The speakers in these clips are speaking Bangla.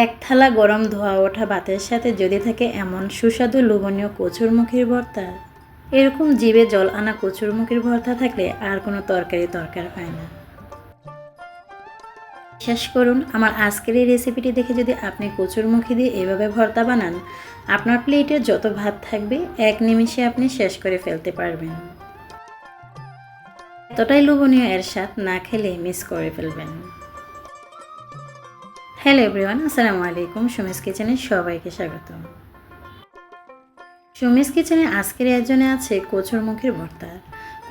এক থালা গরম ধোয়া ওঠা ভাতের সাথে যদি থাকে এমন সুস্বাদু লোভনীয় কচুরমুখির ভর্তা, এরকম জিভে জল আনা কচুরমুখির ভর্তা থাকলে আর কোনো তরকারি দরকার হয় না। বিশ্বাস করুন, আমার আজকের এই রেসিপিটি দেখে যদি আপনি কচুরমুখী দিয়ে এভাবে ভর্তা বানান, আপনার প্লেটে যত ভাত থাকবে এক নিমিষে আপনি শেষ করে ফেলতে পারবেন। এতটাই লোভনীয় এর স্বাদ, না খেলে মিস করে ফেলবেন। হ্যালো এভরিওয়ান, আসসালামু আলাইকুম। সুমিস কিচেনে সবাইকে স্বাগত। সুমিস কিচেনে আজকের আয়োজনে আছে কচুরমুখির ভর্তা।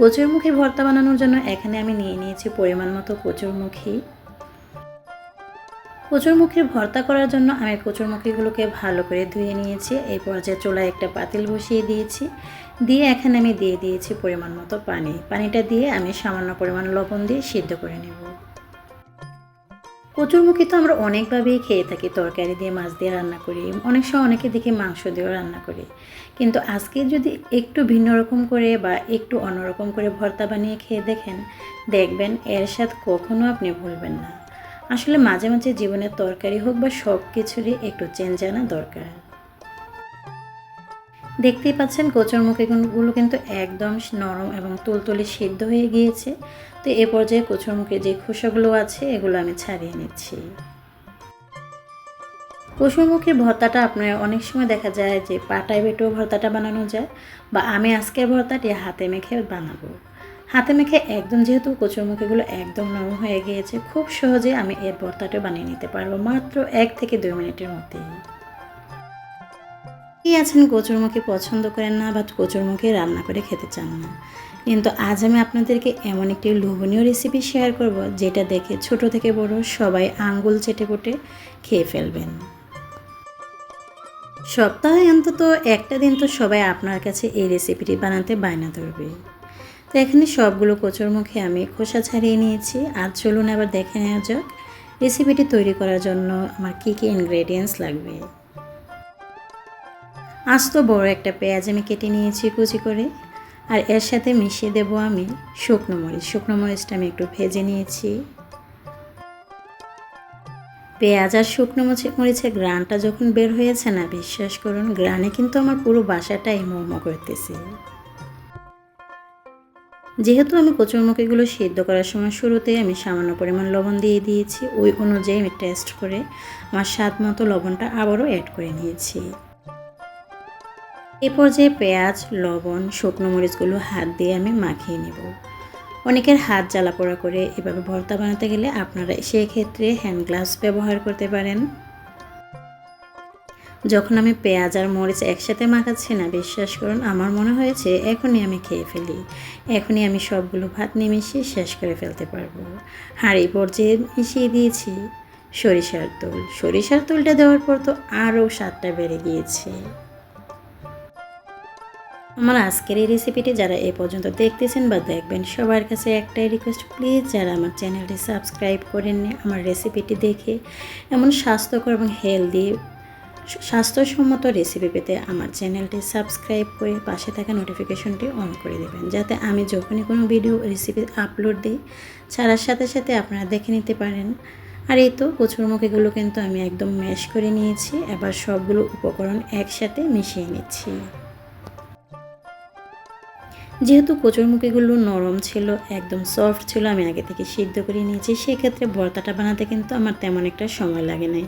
কচুরমুখির ভর্তা বানানোর জন্য এখানে আমি নিয়ে নিয়েছি পরিমাণ মতো কচুরমুখী। কচুরমুখির ভর্তা করার জন্য আমি কচুরমুখিগুলোকে ভালো করে ধুয়ে নিয়েছি। এই পর্যায়ে চুলায় একটা পাতিল বসিয়ে দিয়েছি। দিয়ে এখানে আমি দিয়ে দিয়েছি পরিমাণ মতো পানি। পানিটা দিয়ে আমি সামান্য পরিমাণ লবণ দিয়ে সিদ্ধ করে নেব। কচুরমুখী তো আমরা অনেকভাবেই খেয়ে থাকি, তরকারি দিয়ে, মাছ দিয়ে রান্না করি, অনেক সময় অনেকে দেখি মাংস দিয়েও রান্না করি। কিন্তু আজকে যদি একটু ভিন্ন রকম করে বা একটু অন্যরকম করে ভর্তা বানিয়ে খেয়ে দেখেন, দেখবেন এর স্বাদ কখনো আপনি ভুলবেন না। আসলে মাঝে মাঝে জীবনের তরকারি হোক বা সব কিছুরই একটু চেঞ্জ আনা দরকার। দেখতেই পাচ্ছেন কচুরমুখিগুলো কিন্তু একদম নরম এবং তুলতুলে সিদ্ধ হয়ে গিয়েছে। তো এ পর্যায়ে কচুরমুখির যে খোসাগুলো আছে এগুলো আমি ছাড়িয়ে নিচ্ছি। কচুরমুখির ভর্তাটা আপনার অনেক সময় দেখা যায় যে পাটায় বেটেও ভর্তাটা বানানো যায়, বা আমি আজকের ভর্তাটি হাতে মেখে বানাবো। হাতে মেখে একদম, যেহেতু কচুরমুখিগুলো একদম নরম হয়ে গিয়েছে, খুব সহজে আমি এর ভর্তাটা বানিয়ে নিতে পারবো মাত্র 1 থেকে 2 মিনিটের মধ্যেই। কি আছেন কচুরমুখী পছন্দ করেন না বা কচুরমুখী রান্না করে খেতে চান না, কিন্তু আজ আমি আপনাদেরকে এমন একটি লোভনীয় রেসিপি শেয়ার করব যেটা দেখে ছোট থেকে বড় সবাই আঙ্গুল চেটে পুটে খেয়ে ফেলবেন। সপ্তাহে অন্তত একটা দিন তো সবাই আপনার কাছে এই রেসিপিটি বানাতে বায়না ধরবে। তো এখানে সবগুলো কচুরমুখী আমি খোসা ছাড়িয়ে নিয়েছি। আর চলুন আবার দেখে নেওয়া যাক রেসিপিটি তৈরি করার জন্য আমার কী কী ইনগ্রেডিয়েন্টস লাগবে। আস্ত বড় একটা পেঁয়াজ আমি কেটে নিয়েছি কুচি করে, আর এর সাথে মিশিয়ে দেব আমি শুকনো মরিচ। শুকনো মরিচটা আমি একটু ভেজে নিয়েছি। পেঁয়াজ আর শুকনো মরিচের গ্রানটা যখন বের হয়েছে না, বিশ্বাস করুন গ্রানে কিন্তু আমার পুরো বাসাটাই মোমো করতেছে। যেহেতু আমি কচুরমুখিগুলো সিদ্ধ করার সময় শুরুতে আমি সামান্য পরিমাণ লবণ দিয়ে দিয়েছি, ওই অনুযায়ী আমি টেস্ট করে আমার স্বাদ মতো লবণটা আবারও অ্যাড করে নিয়েছি। এ পর্যায়ে পেঁয়াজ, লবণ, শুকনো মরিচগুলো হাত দিয়ে আমি মাখিয়ে নেব। অনেকের হাত জ্বালা পোড়া করে এভাবে ভর্তা বানাতে গেলে আপনারা সেক্ষেত্রে হ্যান্ড গ্লাভস ব্যবহার করতে পারেন। যখন আমি পেঁয়াজ আর মরিচ একসাথে মাখাচ্ছি না, বিশ্বাস করুন আমার মনে হয়েছে এখনই আমি খেয়ে ফেলি, এখনই আমি সবগুলো ভাত নিমিশিয়ে শেষ করে ফেলতে পারবো। আর এই পর্যায়ে মিশিয়ে দিয়েছি সরিষার তেল। সরিষার তেলটা দেওয়ার পর তো আরও স্বাদটা বেড়ে গিয়েছে। আমার আজকের এই রেসিপিটি যারা এ পর্যন্ত দেখতেছেন বা দেখবেন, সবার কাছে একটাই রিকোয়েস্ট, প্লিজ যারা আমার চ্যানেলটি সাবস্ক্রাইব করেননি, আমার রেসিপিটি দেখে এমন স্বাস্থ্যকর এবং হেলদি স্বাস্থ্যসম্মত রেসিপি পেতে আমার চ্যানেলটি সাবস্ক্রাইব করে পাশে থাকা নোটিফিকেশনটি অন করে দেবেন, যাতে আমি যখনই কোনো ভিডিও রেসিপি আপলোড দিই ছাড়ার সাথে সাথে আপনারা দেখে নিতে পারেন। আর এই তো কচুরমুখিগুলো কিন্তু আমি একদম ম্যাশ করে নিয়েছি। এবার সবগুলো উপকরণ একসাথে মিশিয়ে নিচ্ছি। যেহেতু কচুরমুখিগুলো নরম ছিল, একদম সফট ছিল, আমি আগে থেকে সিদ্ধ করে নিয়েছি, সেক্ষেত্রে ভর্তাটা বানাতে কিন্তু আমার তেমন একটা সময় লাগে নাই।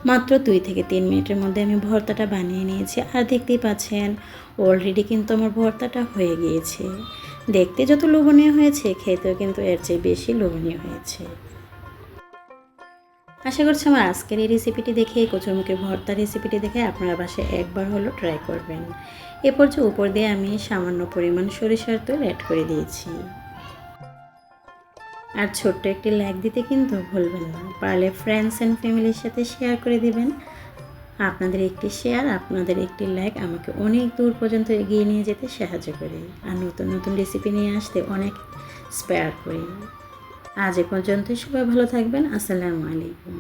মাত্র 2 থেকে 3 মিনিটের মধ্যে আমি ভর্তাটা বানিয়ে নিয়েছি। আর দেখতেই পাচ্ছেন অলরেডি কিন্তু আমার ভর্তাটা হয়ে গিয়েছে। দেখতে যত লোভনীয় হয়েছে, খেতেও কিন্তু এর চেয়ে বেশি লোভনীয় হয়েছে। আশা করছি আমার আজকের এই রেসিপিটি দেখে, কচুরমুখির ভর্তা রেসিপিটি দেখে আপনারা বাসায় একবার হলো ট্রাই করবেন। এরপর যে উপর দিয়ে আমি সামান্য পরিমাণ সরিষার তেল অ্যাড করে দিয়েছি। আর ছোট্ট একটি লাইক দিতে কিন্তু ভুলবেন না। পারলে ফ্রেন্ডস অ্যান্ড ফ্যামিলির সাথে শেয়ার করে দিবেন। আপনাদের একটি শেয়ার, আপনাদের একটি লাইক আমাকে অনেক দূর পর্যন্ত এগিয়ে নিয়ে যেতে সাহায্য করে, আর নতুন নতুন রেসিপি নিয়ে আসতে অনেক ইন্সপায়ার করি। আজ এ পর্যন্তই, সবাই ভালো থাকবেন। আসসালামু আলাইকুম।